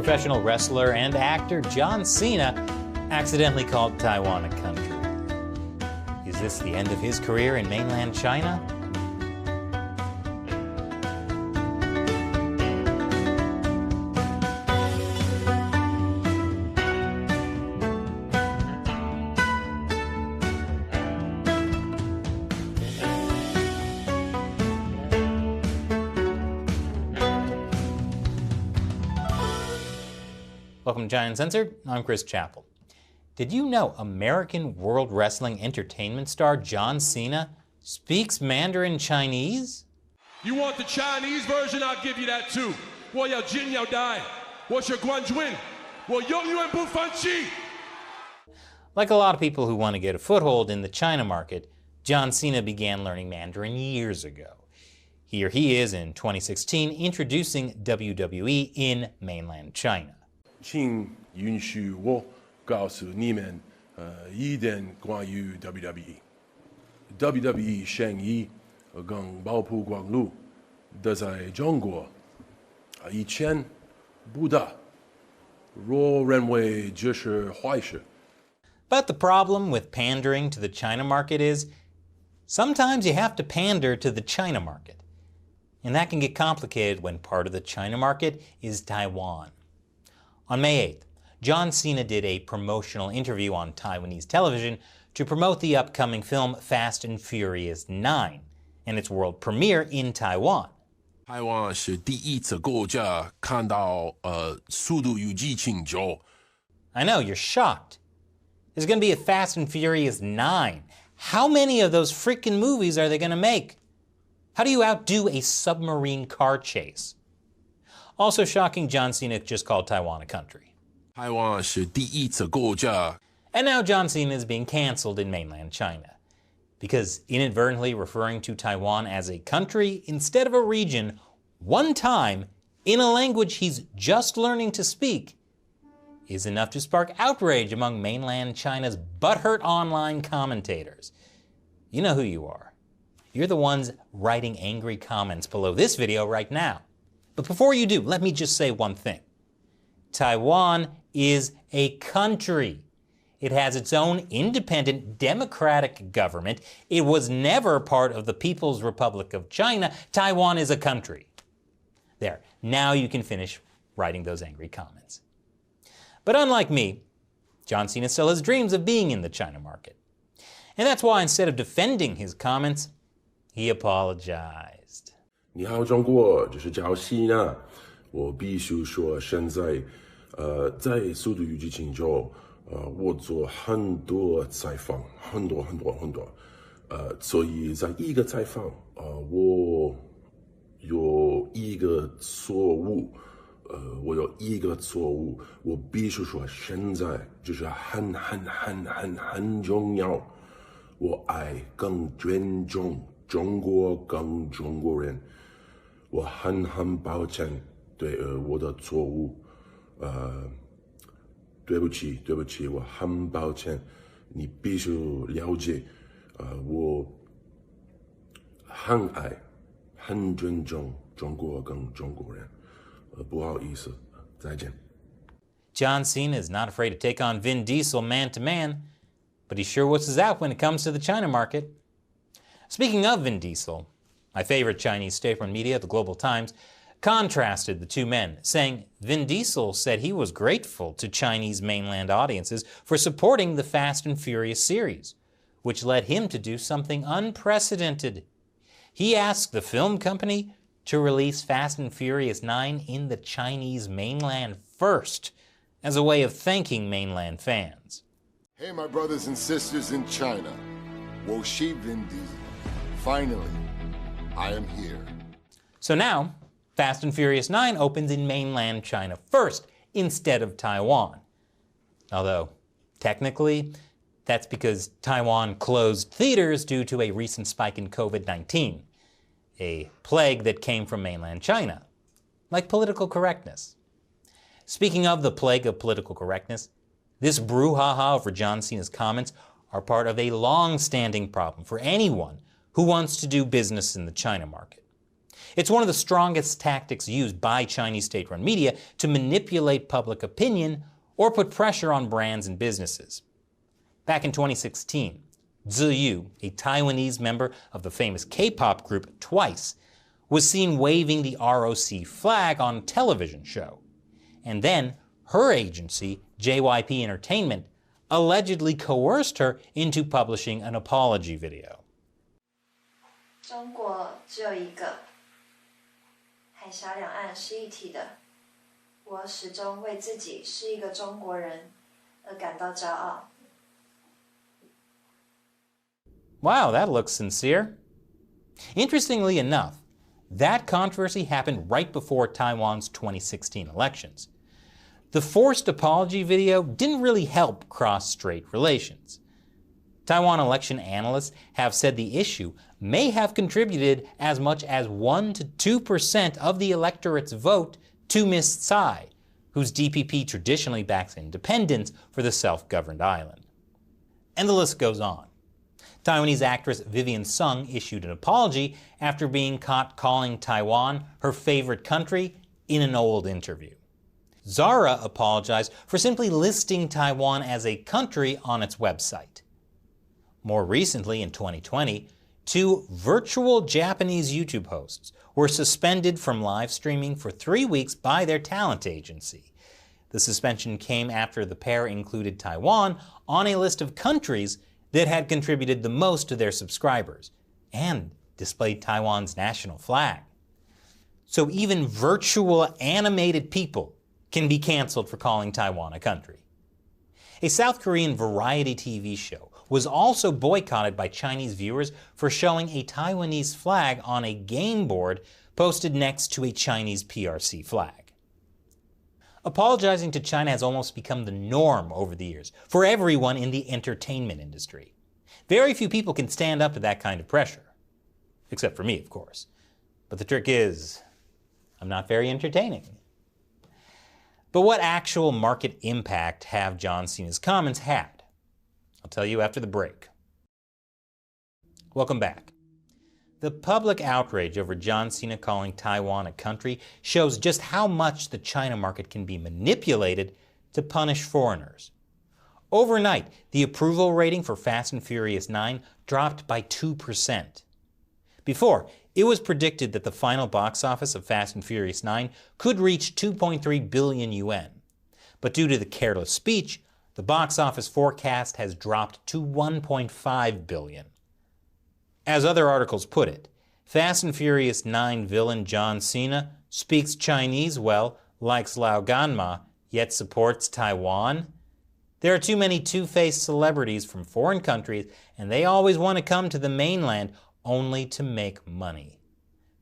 professional wrestler and actor John Cena accidentally called Taiwan a country. Is this the end of his career in mainland China? Welcome to China Uncensored. I'm Chris Chappell. Did you know American World Wrestling Entertainment star John Cena speaks Mandarin Chinese? You want the Chinese version? I'll give you that too. 我要金要带，我是冠军，我永远不放弃。 Like a lot of people who want to get a foothold in the China market, John Cena began learning Mandarin years ago. Here he is in 2016 introducing WWE in mainland China. 请允许我告诉你们，一点关于 WWE。WWE 生意跟爆曝光率都在中国，以前不大，我认为这是坏事。 But the problem with pandering to the China market is sometimes you have to pander to the China market. And that can get complicated when part of the China market is Taiwan. On May 8th, John Cena did a promotional interview on Taiwanese television to promote the upcoming film Fast and Furious 9 and its world premiere in Taiwan. 台湾是第一次国家看到速度与激情9。 I know, you're shocked. There's going to be a Fast and Furious 9. How many of those freaking movies are they going to make? How do you outdo a submarine car chase? Also shocking, John Cena just called Taiwan a country. 台湾是第一次国家。 And now John Cena is being canceled in mainland China because inadvertently referring to Taiwan as a country instead of a region one time in a language he's just learning to speak is enough to spark outrage among mainland China's butthurt online commentators. You know who you are. You're the ones writing angry comments below this video right now. But before you do, let me just say one thing. Taiwan is a country. It has its own independent democratic government. It was never part of the People's Republic of China. Taiwan is a country. There, now you can finish writing those angry comments. But unlike me, John Cena still has dreams of being in the China market. And that's why instead of defending his comments, he apologized. 你好，中国，这是叫西呢。我必须说，现在，在《速度与激情》中，我做很多采访，很多，所以在一个采访，我有一个错误，我必须说，现在就是很重要，我爱更尊重中国跟中国人。 我很抱歉对我的错误，对不起，我很抱歉，你必须了解，我很爱、很尊重中国跟中国人，不好意思，再见。 John Cena is not afraid to take on Vin Diesel man to man, but he sure whistles out when it comes to the China market. Speaking of Vin Diesel, my favorite Chinese state-run media, the Global Times, contrasted the two men, saying Vin Diesel said he was grateful to Chinese mainland audiences for supporting the Fast and Furious series, which led him to do something unprecedented. He asked the film company to release Fast and Furious 9 in the Chinese mainland first, as a way of thanking mainland fans. Hey, my brothers and sisters in China. Wo shi Vin Diesel. Finally, I am here. So now, Fast and Furious 9 opens in mainland China first, instead of Taiwan. Although, technically, that's because Taiwan closed theaters due to a recent spike in COVID-19, a plague that came from mainland China, like political correctness. Speaking of the plague of political correctness, this brouhaha over John Cena's comments are part of a long-standing problem for anyone who wants to do business in the China market. It's one of the strongest tactics used by Chinese state-run media to manipulate public opinion or put pressure on brands and businesses. Back in 2016, Ziyu, a Taiwanese member of the famous K-pop group Twice, was seen waving the ROC flag on a television show. And then her agency, JYP Entertainment, allegedly coerced her into publishing an apology video. 中国只有一个，海峡两岸是一体的。我始终为自己是一个中国人而感到骄傲。 Wow, that looks sincere. Interestingly enough, that controversy happened right before Taiwan's 2016 elections. The forced apology video didn't really help cross-strait relations. Taiwan election analysts have said the issue may have contributed as much as 1 to 2% of the electorate's vote to Ms. Tsai, whose DPP traditionally backs independence for the self-governed island. And the list goes on. Taiwanese actress Vivian Sung issued an apology after being caught calling Taiwan her favorite country in an old interview. Zara apologized for simply listing Taiwan as a country on its website. More recently, in 2020, 2 virtual Japanese YouTube hosts were suspended from live streaming for 3 weeks by their talent agency. The suspension came after the pair included Taiwan on a list of countries that had contributed the most to their subscribers and displayed Taiwan's national flag. So even virtual animated people can be canceled for calling Taiwan a country. A South Korean variety TV show was also boycotted by Chinese viewers for showing a Taiwanese flag on a game board posted next to a Chinese PRC flag. Apologizing to China has almost become the norm over the years for everyone in the entertainment industry. Very few people can stand up to that kind of pressure. Except for me, of course. But the trick is, I'm not very entertaining. But what actual market impact have John Cena's comments had? I'll tell you after the break. Welcome back. The public outrage over John Cena calling Taiwan a country shows just how much the China market can be manipulated to punish foreigners. Overnight, the approval rating for Fast and Furious 9 dropped by 2%. Before, it was predicted that the final box office of Fast and Furious 9 could reach 2.3 billion yuan. But due to the careless speech, the box office forecast has dropped to 1.5 billion. As other articles put it, Fast and Furious 9 villain John Cena speaks Chinese well, likes Lao Ganma, yet supports Taiwan? There are too many two-faced celebrities from foreign countries, and they always want to come to the mainland only to make money.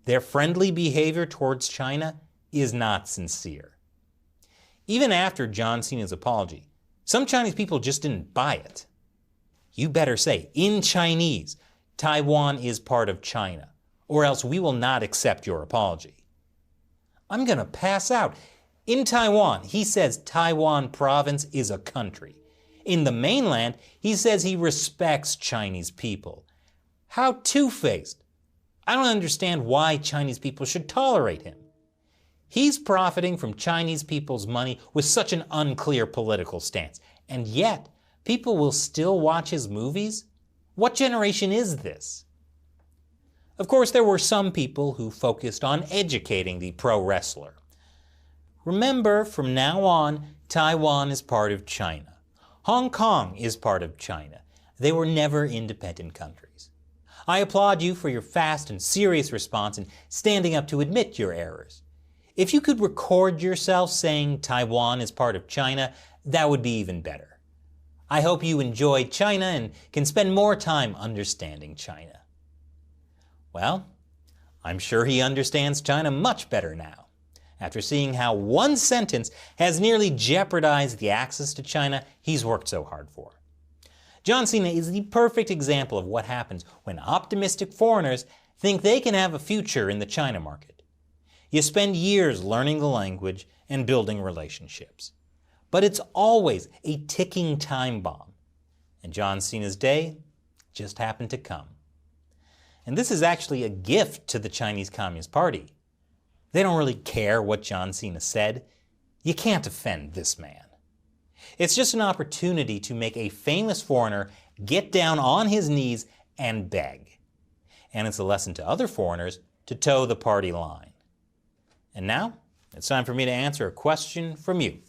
Their friendly behavior towards China is not sincere. Even after John Cena's apology, some Chinese people just didn't buy it. You better say, in Chinese, Taiwan is part of China, or else we will not accept your apology. I'm gonna pass out. In Taiwan, he says Taiwan province is a country. In the mainland, he says he respects Chinese people. How two-faced. I don't understand why Chinese people should tolerate him. He's profiting from Chinese people's money with such an unclear political stance, and yet people will still watch his movies? What generation is this? Of course, there were some people who focused on educating the pro-wrestler. Remember, from now on, Taiwan is part of China. Hong Kong is part of China. They were never independent countries. I applaud you for your fast and serious response in standing up to admit your errors. If you could record yourself saying Taiwan is part of China, that would be even better. I hope you enjoy China and can spend more time understanding China. Well, I'm sure he understands China much better now, after seeing how one sentence has nearly jeopardized the access to China he's worked so hard for. John Cena is the perfect example of what happens when optimistic foreigners think they can have a future in the China market. You spend years learning the language and building relationships. But it's always a ticking time bomb. And John Cena's day just happened to come. And And this is actually a gift to the Chinese Communist Party. They don't really care what John Cena said. You can't offend this man. It's just an opportunity to make a famous foreigner get down on his knees and beg. And it's a lesson to other foreigners to toe the party line. And now, it's time for me to answer a question from you,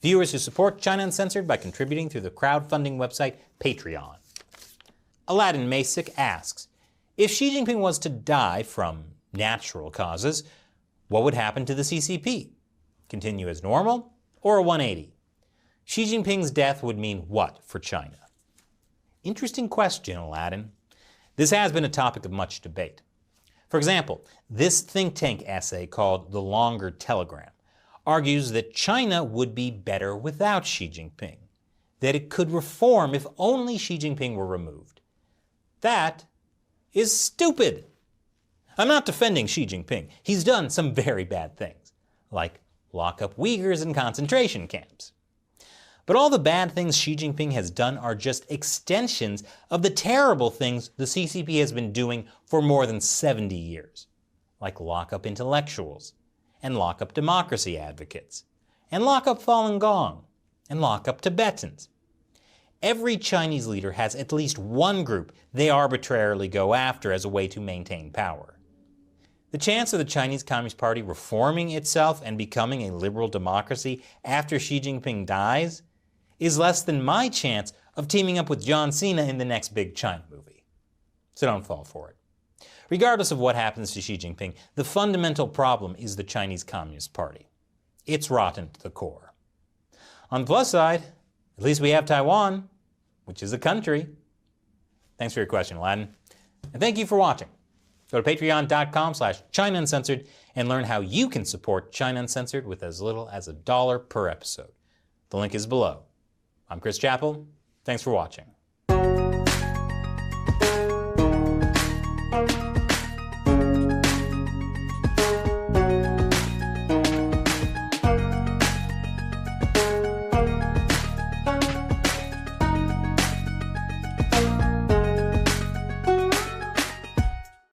viewers who support China Uncensored by contributing through the crowdfunding website Patreon. Aladdin Masick asks, if Xi Jinping was to die from natural causes, what would happen to the CCP? Continue as normal or a 180? Xi Jinping's death would mean what for China? Interesting question, Aladdin. This has been a topic of much debate. For example, this think tank essay called The Longer Telegram argues that China would be better without Xi Jinping, that it could reform if only Xi Jinping were removed. That is stupid. I'm not defending Xi Jinping. He's done some very bad things, like lock up Uyghurs in concentration camps. But all the bad things Xi Jinping has done are just extensions of the terrible things the CCP has been doing for more than 70 years, like lock up intellectuals, and lock up democracy advocates, and lock up Falun Gong, and lock up Tibetans. Every Chinese leader has at least one group they arbitrarily go after as a way to maintain power. The chance of the Chinese Communist Party reforming itself and becoming a liberal democracy after Xi Jinping dies is less than my chance of teaming up with John Cena in the next big China movie. So don't fall for it. Regardless of what happens to Xi Jinping, the fundamental problem is the Chinese Communist Party. It's rotten to the core. On the plus side, at least we have Taiwan, which is a country. Thanks for your question, Aladdin. And thank you for watching. Go to patreon.com/China Uncensored and learn how you can support China Uncensored with as little as $1 per episode. The link is below. I'm Chris Chappell. Thanks for watching.